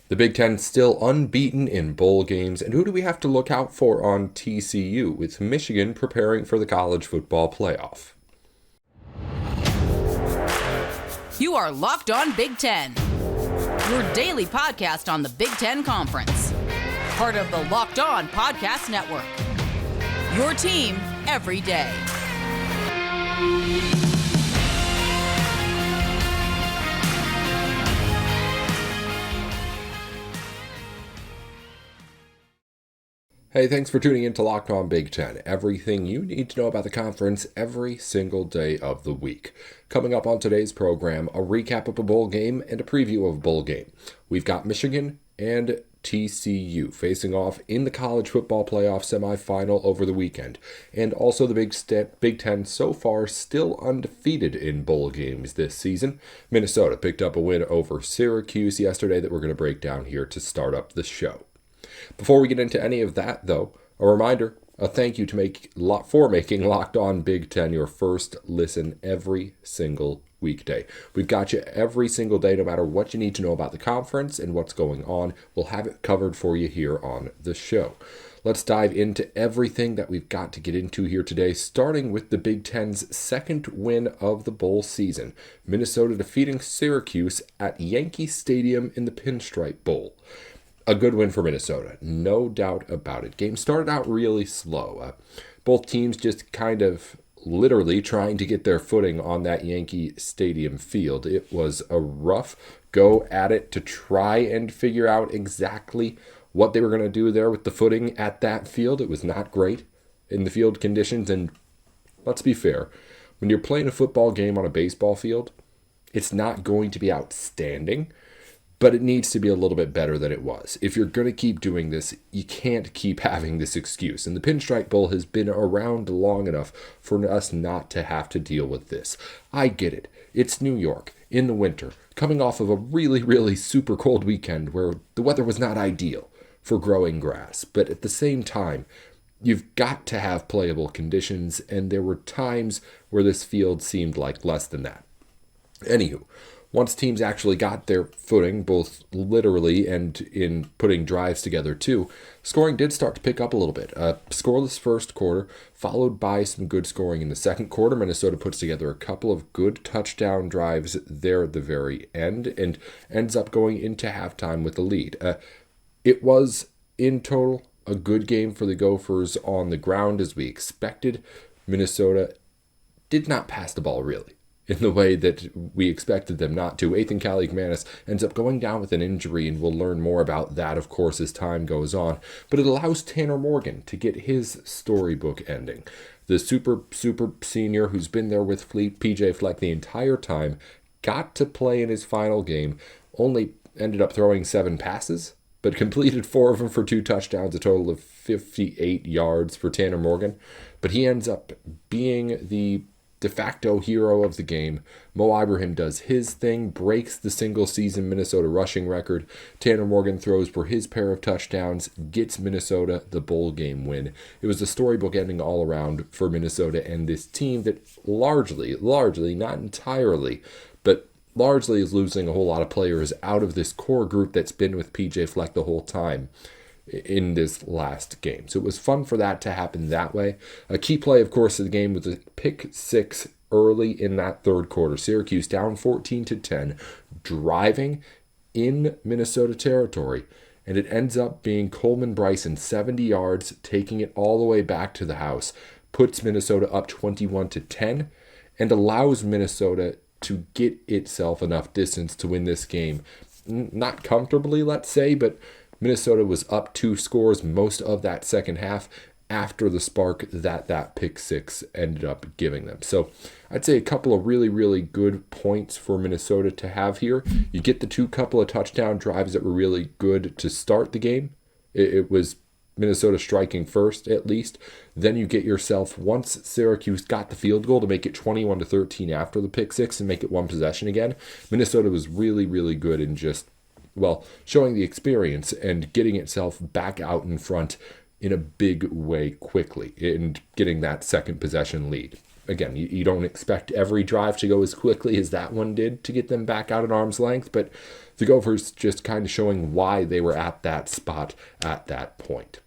The Big Ten still unbeaten in bowl games, and who do we have to look out for on TCU, with Michigan preparing for the college football playoff? You are Locked On Big Ten, your daily podcast on the Big Ten Conference. Part of the Locked On Podcast Network, your team every day. Hey, thanks for tuning in to Locked On Big Ten. Everything you need to know about the conference every single day of the week. Coming up on today's program, a recap of a bowl game and a preview of a bowl game. We've got Michigan and TCU facing off in the college football playoff semifinal over the weekend. And also the Big Ten so far still undefeated in bowl games this season. Minnesota picked up a win over Syracuse yesterday that we're going to break down here to start up the show. Before we get into any of that, though, a reminder, a thank you for making Locked On Big Ten your first listen every single weekday. We've got you every single day, no matter what you need to know about the conference and what's going on. We'll have it covered for you here on the show. Let's dive into everything that we've got to get into here today, starting with the Big Ten's second win of the bowl season. Minnesota defeating Syracuse at Yankee Stadium in the Pinstripe Bowl. A good win for Minnesota, no doubt about it. Game started out really slow. Both teams just kind of literally trying to get their footing on that Yankee Stadium field. It was a rough go at it to try and figure out exactly what they were going to do there with the footing at that field. It was not great in the field conditions, and let's be fair, when you're playing a football game on a baseball field, it's not going to be outstanding, but it needs to be a little bit better than it was. If you're going to keep doing this, you can't keep having this excuse. And the Pinstripe Bowl has been around long enough for us not to have to deal with this. I get it. It's New York in the winter, coming off of a really, really super cold weekend where the weather was not ideal for growing grass. But at the same time, you've got to have playable conditions, and there were times where this field seemed like less than that. Anywho, once teams actually got their footing, both literally and in putting drives together too, scoring did start to pick up a little bit. Scoreless first quarter, followed by some good scoring in the second quarter. Minnesota puts together a couple of good touchdown drives there at the very end and ends up going into halftime with the lead. It was, in total, a good game for the Gophers on the ground as we expected. Minnesota did not pass the ball really in the way that we expected them not to. Ethan Kaliakmanis ends up going down with an injury, and we'll learn more about that, of course, as time goes on. But it allows Tanner Morgan to get his storybook ending. The super senior who's been there with PJ Fleck the entire time got to play in his final game, only ended up throwing 7 passes, but completed 4 of them for 2 touchdowns, a total of 58 yards for Tanner Morgan. But he ends up being the de facto hero of the game. Mo Ibrahim does his thing, breaks the single-season Minnesota rushing record. Tanner Morgan throws for his pair of touchdowns, gets Minnesota the bowl game win. It was a storybook ending all around for Minnesota and this team that largely, not entirely, but largely is losing a whole lot of players out of this core group that's been with PJ Fleck the whole time in this last game. So it was fun for that to happen that way. A key play, of course, of the game was a pick 6 early in that third quarter. Syracuse down 14-10, driving in Minnesota territory, and it ends up being Coleman Bryson, 70 yards, taking it all the way back to the house, puts Minnesota up 21-10, and allows Minnesota to get itself enough distance to win this game. Not comfortably, let's say, but Minnesota was up 2 scores most of that second half after the spark that pick 6 ended up giving them. So I'd say a couple of really, really good points for Minnesota to have here. You get the couple of touchdown drives that were really good to start the game. It was Minnesota striking first, at least. Then you get yourself, once Syracuse got the field goal to make it 21-13 after the pick 6 and make it one possession again, Minnesota was really, really good in just showing the experience and getting itself back out in front in a big way quickly and getting that second possession lead. again, you don't expect every drive to go as quickly as that one did to get them back out at arm's length, but the Gophers just kind of showing why they were at that spot at that point.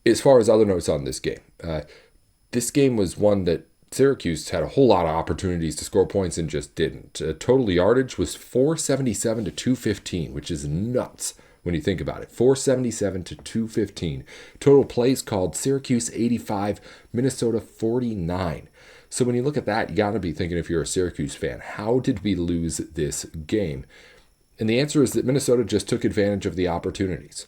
As far as other notes on this game was one that Syracuse had a whole lot of opportunities to score points and just didn't. Total yardage was 477 to 215, which is nuts when you think about it. 477 to 215. Total plays called, Syracuse 85, Minnesota 49. So when you look at that, you got to be thinking, if you're a Syracuse fan, how did we lose this game? And the answer is that Minnesota just took advantage of the opportunities.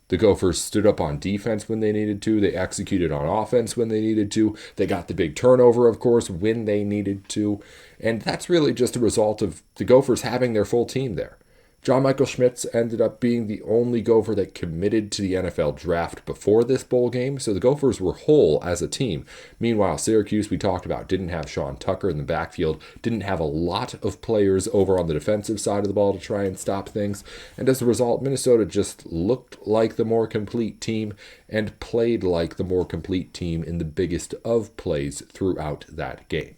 The Gophers stood up on defense when they needed to. They executed on offense when they needed to. They got the big turnover, of course, when they needed to. And that's really just a result of the Gophers having their full team there. John Michael Schmitz ended up being the only Gopher that committed to the NFL draft before this bowl game, so the Gophers were whole as a team. Meanwhile, Syracuse, we talked about, didn't have Sean Tucker in the backfield, didn't have a lot of players over on the defensive side of the ball to try and stop things, and as a result, Minnesota just looked like the more complete team and played like the more complete team in the biggest of plays throughout that game.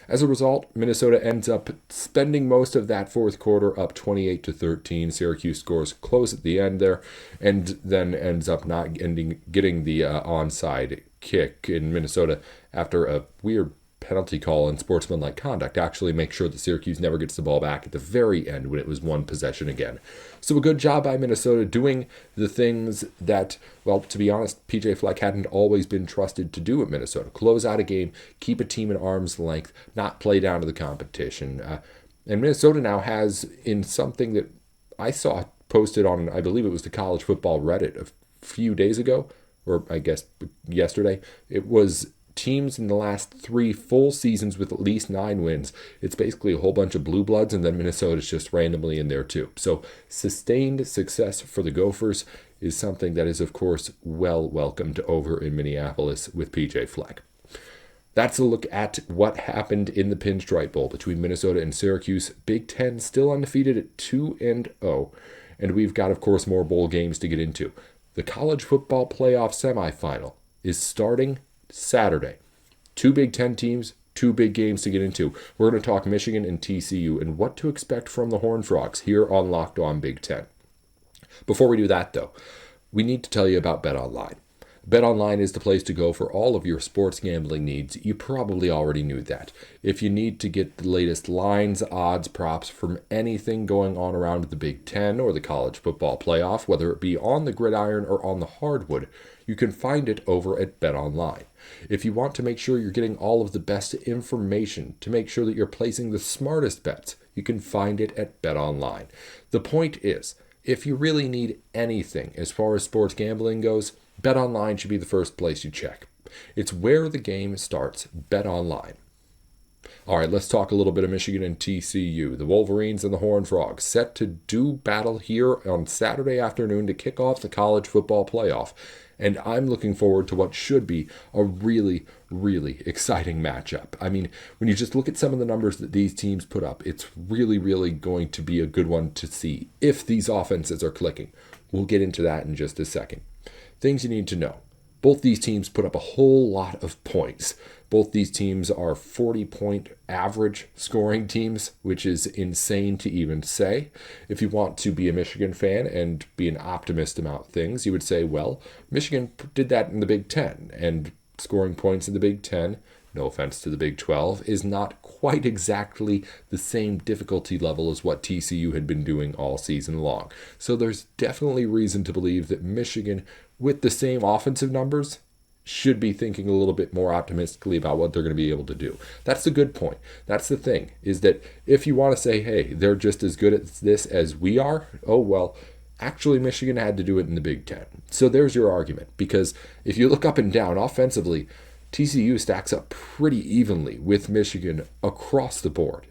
As a result, Minnesota ends up spending most of that fourth quarter up 28 to 13. Syracuse scores close at the end there, and then ends up not getting the onside kick in Minnesota after a weird penalty call and sportsmanlike conduct actually make sure that Syracuse never gets the ball back at the very end when it was one possession again. So a good job by Minnesota doing the things that, well, to be honest, PJ Fleck hadn't always been trusted to do at Minnesota. Close out a game, keep a team at arm's length, not play down to the competition. And Minnesota now has, in something that I saw posted on, I believe it was the college football Reddit a few days ago, or I guess yesterday, it was teams in the last 3 full seasons with at least 9 wins. It's basically a whole bunch of blue bloods, and then Minnesota's just randomly in there too. So sustained success for the Gophers is something that is, of course, well welcomed over in Minneapolis with PJ Fleck. That's a look at what happened in the Pinstripe Bowl between Minnesota and Syracuse. Big Ten still undefeated at 2-0, and we've got, of course, more bowl games to get into. The college football playoff semifinal is starting Saturday. 2 Big Ten teams, 2 big games to get into. We're going to talk Michigan and TCU and what to expect from the Horned Frogs here on Locked On Big Ten. Before we do that, though, we need to tell you about BetOnline. BetOnline is the place to go for all of your sports gambling needs. You probably already knew that. If you need to get the latest lines, odds, props from anything going on around the Big Ten or the college football playoff, whether it be on the gridiron or on the hardwood, you can find it over at BetOnline. If you want to make sure you're getting all of the best information to make sure that you're placing the smartest bets, you can find it at BetOnline. The point is, if you really need anything as far as sports gambling goes, BetOnline should be the first place you check. It's where the game starts. BetOnline. All right, let's talk a little bit of Michigan and TCU. The Wolverines and the Horned Frogs set to do battle here on Saturday afternoon to kick off the college football playoff. And I'm looking forward to what should be a really, really exciting matchup. I mean, when you just look at some of the numbers that these teams put up, it's really, really going to be a good one to see if these offenses are clicking. We'll get into that in just a second. Things you need to know. Both these teams put up a whole lot of points. Both these teams are 40-point average scoring teams, which is insane to even say. If you want to be a Michigan fan and be an optimist about things, you would say, well, Michigan did that in the Big Ten, and scoring points in the Big Ten, no offense to the Big 12, is not quite exactly the same difficulty level as what TCU had been doing all season long. So there's definitely reason to believe that Michigan, with the same offensive numbers, should be thinking a little bit more optimistically about what they're going to be able to do. That's the good point. That's the thing, is that if you want to say, hey, they're just as good at this as we are, oh, well, actually Michigan had to do it in the Big Ten. So there's your argument, because if you look up and down offensively, TCU stacks up pretty evenly with Michigan across the board.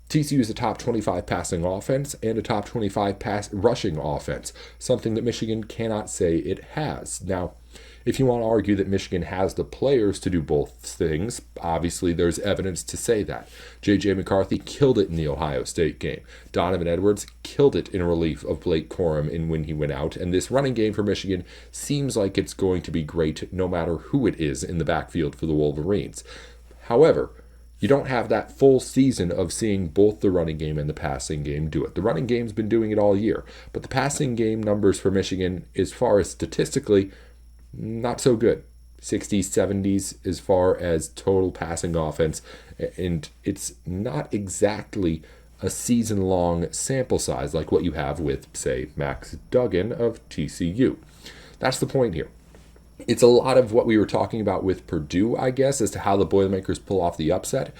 TCU is a top 25 passing offense and a top 25 rushing offense, something that Michigan cannot say it has. Now, If you want to argue that Michigan has the players to do both things, obviously there's evidence to say that. J.J. McCarthy killed it in the Ohio State game. Donovan Edwards killed it in relief of Blake Corum when he went out. And this running game for Michigan seems like it's going to be great no matter who it is in the backfield for the Wolverines. However, you don't have that full season of seeing both the running game and the passing game do it. The running game's been doing it all year, but the passing game numbers for Michigan, as far as statistically, not so good. 60s, 70s as far as total passing offense, and it's not exactly a season-long sample size like what you have with, say, Max Duggan of TCU. That's the point here. It's a lot of what we were talking about with Purdue, I guess, as to how the Boilermakers pull off the upset,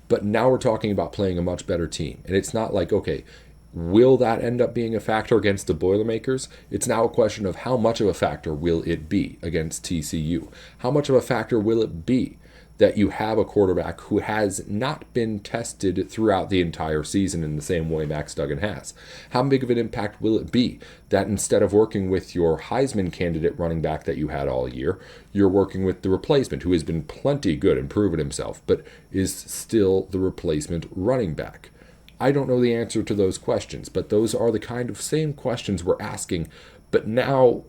but now we're talking about playing a much better team, and it's not like, okay, will that end up being a factor against the Boilermakers? It's now a question of how much of a factor will it be against TCU? How much of a factor will it be that you have a quarterback who has not been tested throughout the entire season in the same way Max Duggan has? How big of an impact will it be that instead of working with your Heisman candidate running back that you had all year, you're working with the replacement who has been plenty good and proven himself, but is still the replacement running back? I don't know the answer to those questions, but those are the kind of same questions we're asking. But now,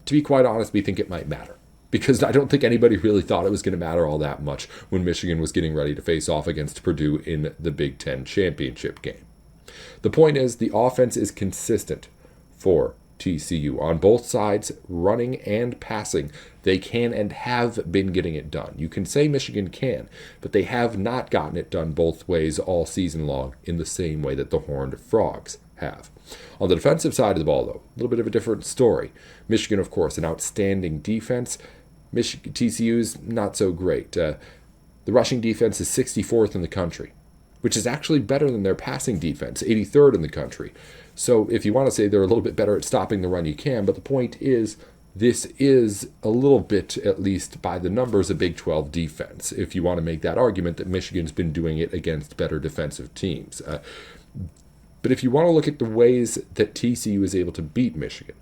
to be quite honest, we think it might matter. Because I don't think anybody really thought it was going to matter all that much when Michigan was getting ready to face off against Purdue in the Big Ten championship game. The point is, the offense is consistent for TCU. On both sides, running and passing, they can and have been getting it done. You can say Michigan can, but they have not gotten it done both ways all season long in the same way that the Horned Frogs have. On the defensive side of the ball, though, a little bit of a different story. Michigan, of course, an outstanding defense. TCU's not so great. The rushing defense is 64th in the country, which is actually better than their passing defense, 83rd in the country. So if you want to say they're a little bit better at stopping the run, you can. But the point is, this is a little bit, at least by the numbers, a Big 12 defense, if you want to make that argument that Michigan's been doing it against better defensive teams. But if you want to look at the ways that TCU is able to beat Michigan,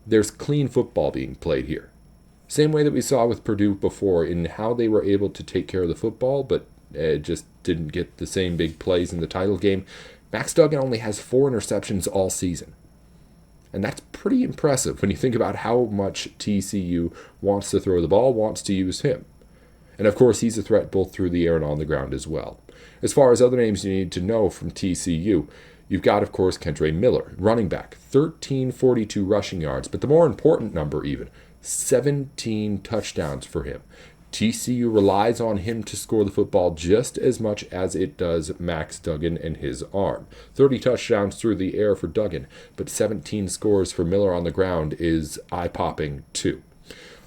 there's clean football being played here. Same way that we saw with Purdue before in how they were able to take care of the football, but just didn't get the same big plays in the title game. Max Duggan only has 4 interceptions all season. And that's pretty impressive when you think about how much TCU wants to throw the ball, wants to use him. And of course, he's a threat both through the air and on the ground as well. As far as other names you need to know from TCU, you've got, of course, Kentre Miller, running back, 1342 rushing yards, but the more important number even, 17 touchdowns for him. TCU relies on him to score the football just as much as it does Max Duggan and his arm. 30 touchdowns through the air for Duggan, but 17 scores for Miller on the ground is eye-popping too.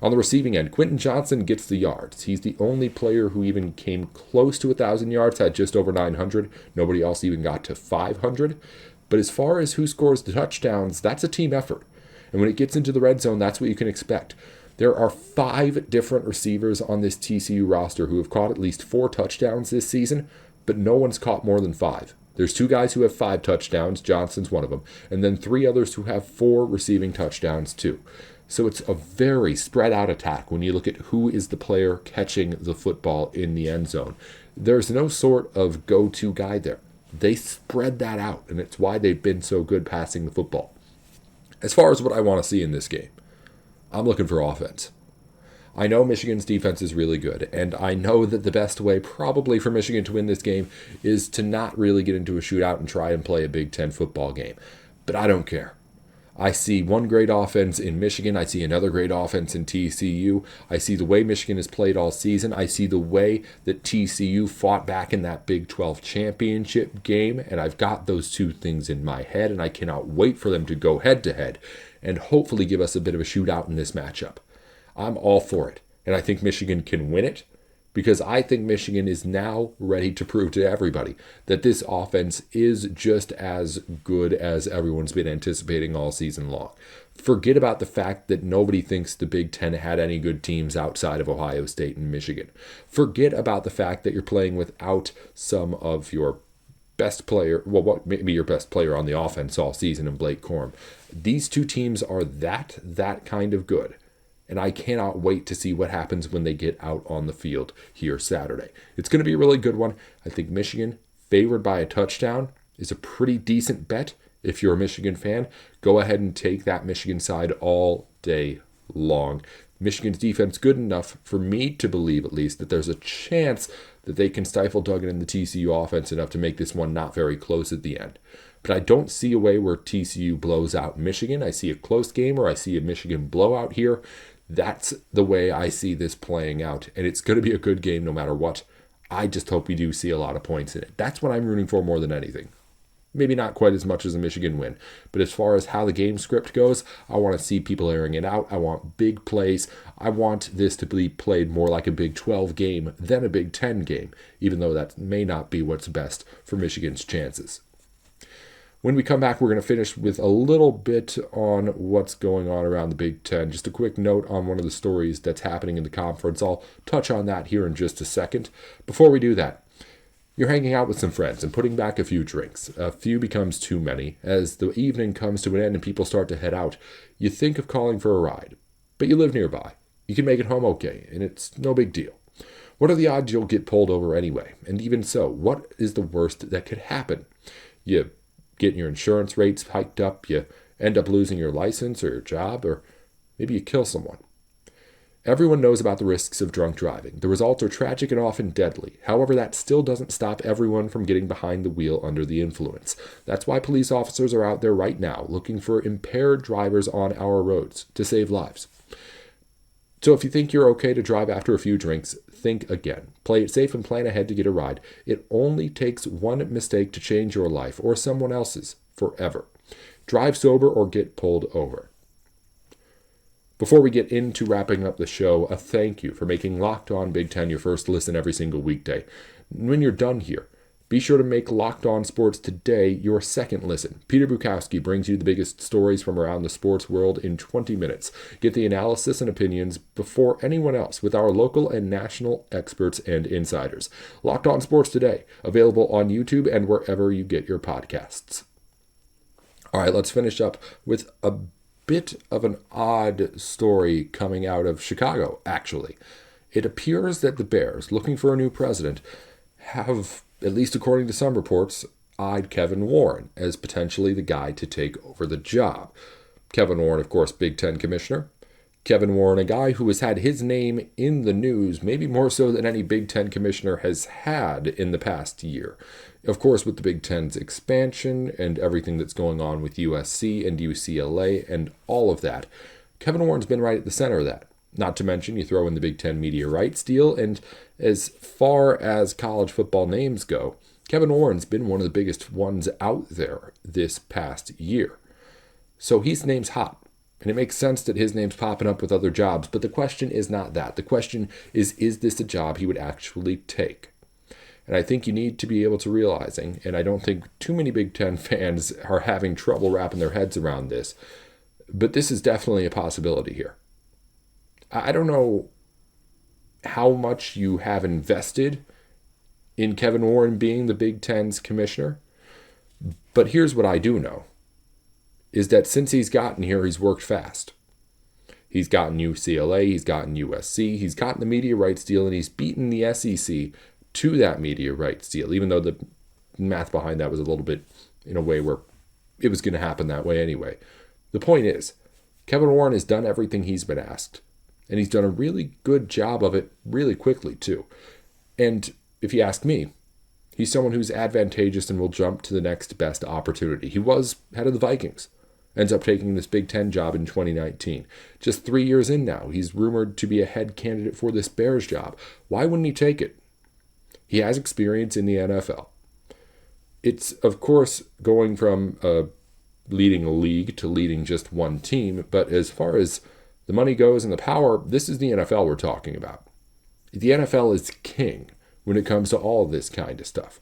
On the receiving end, Quentin Johnson gets the yards. He's the only player who even came close to 1,000 yards, had just over 900. Nobody else even got to 500. But as far as who scores the touchdowns, that's a team effort. And when it gets into the red zone, that's what you can expect. There are 5 different receivers on this TCU roster who have caught at least 4 touchdowns this season, but no one's caught more than 5. There's 2 guys who have 5 touchdowns, Johnson's one of them, and then 3 others who have 4 receiving touchdowns too. So it's a very spread out attack when you look at who is the player catching the football in the end zone. There's no sort of go-to guy there. They spread that out, and it's why they've been so good passing the football. As far as what I want to see in this game, I'm looking for offense. I know Michigan's defense is really good, and I know that the best way probably for Michigan to win this game is to not really get into a shootout and try and play a Big Ten football game. But I don't care. I see one great offense in Michigan. I see another great offense in TCU. I see the way Michigan has played all season. I see the way that TCU fought back in that Big 12 championship game. And I've got those 2 things in my head, and I cannot wait for them to go head-to-head and hopefully give us a bit of a shootout in this matchup. I'm all for it. And I think Michigan can win it, because I think Michigan is now ready to prove to everybody that this offense is just as good as everyone's been anticipating all season long. Forget about the fact that nobody thinks the Big Ten had any good teams outside of Ohio State and Michigan. Forget about the fact that you're playing without some of your best player, well, what maybe your best player on the offense all season in Blake Corum. These 2 teams are that kind of good And I cannot wait to see what happens when they get out on the field here Saturday. It's going to be a really good one. I think Michigan, favored by a touchdown, is a pretty decent bet. If you're a Michigan fan, go ahead and take that Michigan side all day long. Michigan's defense good enough for me to believe, at least, that there's a chance that they can stifle Duggan and the TCU offense enough to make this one not very close at the end. But I don't see a way where TCU blows out Michigan. I see a close game, or I see a Michigan blowout here. That's the way I see this playing out, and it's going to be a good game no matter what. I just hope we do see a lot of points in it. That's what I'm rooting for more than anything. Maybe not quite as much as a Michigan win, but as far as how the game script goes, I want to see people airing it out. I want big plays. I want this to be played more like a Big 12 game than a Big 10 game, even though that may not be what's best for Michigan's chances. When we come back, we're going to finish with a little bit on what's going on around the Big Ten. Just a quick note on one of the stories that's happening in the conference. I'll touch on that here in just a second. Before we do that, you're hanging out with some friends and putting back a few drinks. A few becomes too many. As the evening comes to an end and people start to head out, you think of calling for a ride. But you live nearby. You can make it home okay, and it's no big deal. What are the odds you'll get pulled over anyway? And even so, what is the worst that could happen? You get your insurance rates hiked up, you end up losing your license or your job, or maybe you kill someone. Everyone knows about the risks of drunk driving. The results are tragic and often deadly. However, that still doesn't stop everyone from getting behind the wheel under the influence. That's why police officers are out there right now looking for impaired drivers on our roads to save lives. So if you think you're okay to drive after a few drinks, think again. Play it safe and plan ahead to get a ride. It only takes one mistake to change your life or someone else's forever. Drive sober or get pulled over. Before we get into wrapping up the show, a thank you for making Locked On Big Ten your first listen every single weekday. When you're done here, be sure to make Locked On Sports Today your second listen. Peter Bukowski brings you the biggest stories from around the sports world in 20 minutes. Get the analysis and opinions before anyone else with our local and national experts and insiders. Locked On Sports Today, available on YouTube and wherever you get your podcasts. All right, let's finish up with a bit of an odd story coming out of Chicago, actually. It appears that the Bears, looking for a new president, have, at least according to some reports, eyed Kevin Warren as potentially the guy to take over the job. Kevin Warren, of course, Big Ten commissioner. Kevin Warren, a guy who has had his name in the news, maybe more so than any Big Ten commissioner has had in the past year. Of course, with the Big Ten's expansion and everything that's going on with USC and UCLA and all of that, Kevin Warren's been right at the center of that. Not to mention, you throw in the Big Ten media rights deal, and as far as college football names go, Kevin Warren's been one of the biggest ones out there this past year. So his name's hot. And it makes sense that his name's popping up with other jobs, but the question is not that. The question is this a job he would actually take? And I think you need to be able to realizing, and I don't think too many Big Ten fans are having trouble wrapping their heads around this, but this is definitely a possibility here. I don't know how much you have invested in Kevin Warren being the Big Ten's commissioner, but here's what I do know. Is that since he's gotten here, he's worked fast. He's gotten UCLA, he's gotten USC, he's gotten the media rights deal, and he's beaten the SEC to that media rights deal, even though the math behind that was a little bit in a way where it was going to happen that way anyway. The point is, Kevin Warren has done everything he's been asked, and he's done a really good job of it really quickly, too. And if you ask me, he's someone who's advantageous and will jump to the next best opportunity. He was head of the Vikings. Ends up taking this Big Ten job in 2019. Just 3 years in now, he's rumored to be a head candidate for this Bears job. Why wouldn't he take it? He has experience in the NFL. It's, of course, going from leading a league to leading just one team, but as far as the money goes and the power, this is the NFL we're talking about. The NFL is king when it comes to all of this kind of stuff.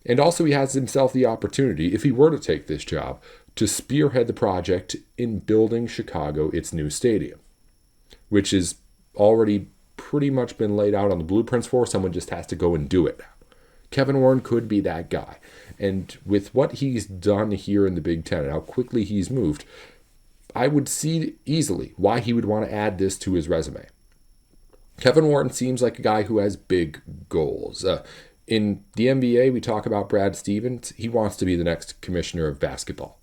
And also he has himself the opportunity, if he were to take this job, to spearhead the project in building Chicago its new stadium, which is already pretty much been laid out on the blueprints for. Someone just has to go and do it. Kevin Warren could be that guy. And with what he's done here in the Big Ten and how quickly he's moved, I would see easily why he would want to add this to his resume. Kevin Warren seems like a guy who has big goals. In the NBA, we talk about Brad Stevens. He wants to be the next commissioner of basketball.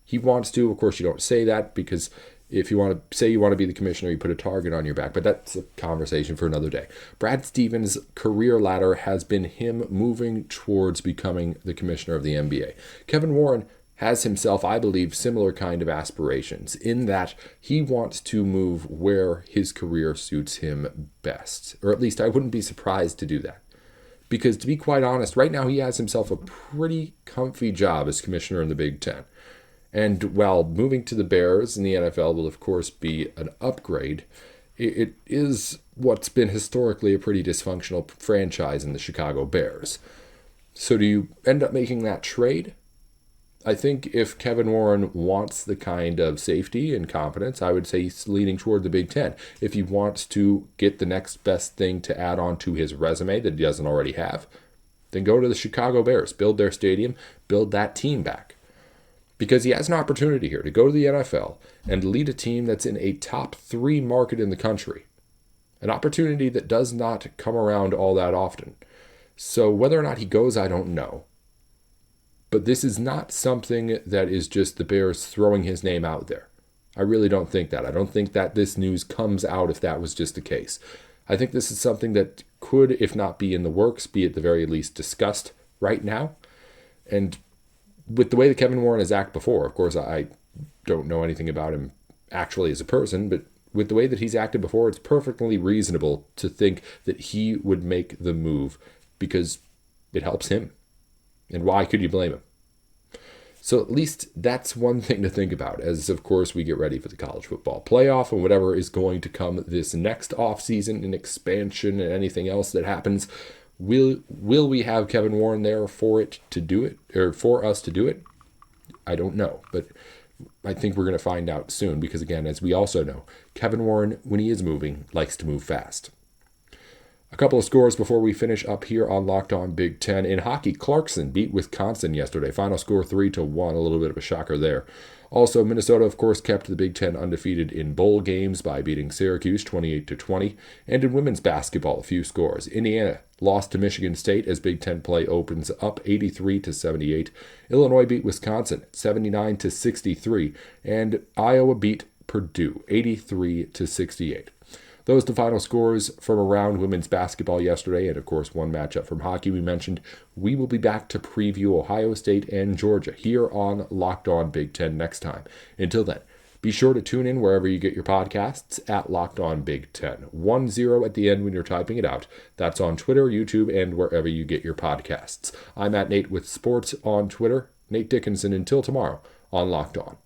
He wants to. Of course, you don't say that because if you want to say you want to be the commissioner, you put a target on your back. But that's a conversation for another day. Brad Stevens' career ladder has been him moving towards becoming the commissioner of the NBA. Kevin Warren has himself, I believe, similar kind of aspirations in that he wants to move where his career suits him best. Or at least I wouldn't be surprised to do that. Because to be quite honest, right now he has himself a pretty comfy job as commissioner in the Big Ten. And while moving to the Bears in the NFL will of course be an upgrade, it is what's been historically a pretty dysfunctional franchise in the Chicago Bears. So do you end up making that trade? I think if Kevin Warren wants the kind of safety and confidence, I would say he's leaning toward the Big Ten. If he wants to get the next best thing to add on to his resume that he doesn't already have, then go to the Chicago Bears, build their stadium, build that team back. Because he has an opportunity here to go to the NFL and lead a team that's in a top 3 market in the country. An opportunity that does not come around all that often. So whether or not he goes, I don't know. But this is not something that is just the Bears throwing his name out there. I really don't think that. I don't think that this news comes out if that was just the case. I think this is something that could, if not be in the works, be at the very least discussed right now. And with the way that Kevin Warren has acted before, of course, I don't know anything about him actually as a person, but with the way that he's acted before, it's perfectly reasonable to think that he would make the move because it helps him. And why could you blame him? So at least that's one thing to think about as, of course, we get ready for the college football playoff and whatever is going to come this next offseason and expansion and anything else that happens. Will we have Kevin Warren there for it to do it, or for us to do it? I don't know, but I think we're going to find out soon because, again, as we also know, Kevin Warren, when he is moving, likes to move fast. A couple of scores before we finish up here on Locked On Big Ten. In hockey, Clarkson beat Wisconsin yesterday. Final score 3-1, a little bit of a shocker there. Also, Minnesota, of course, kept the Big Ten undefeated in bowl games by beating Syracuse 28-20. And in women's basketball, a few scores. Indiana lost to Michigan State as Big Ten play opens up 83-78. Illinois beat Wisconsin 79-63. And Iowa beat Purdue 83-68. Those the final scores from around women's basketball yesterday, and of course one matchup from hockey we mentioned. We will be back to preview Ohio State and Georgia here on Locked On Big Ten next time. Until then, be sure to tune in wherever you get your podcasts at Locked On Big Ten. 10 at the end when you're typing it out. That's on Twitter, YouTube, and wherever you get your podcasts. I'm at Nate with Sports on Twitter. Nate Dickinson until tomorrow on Locked On.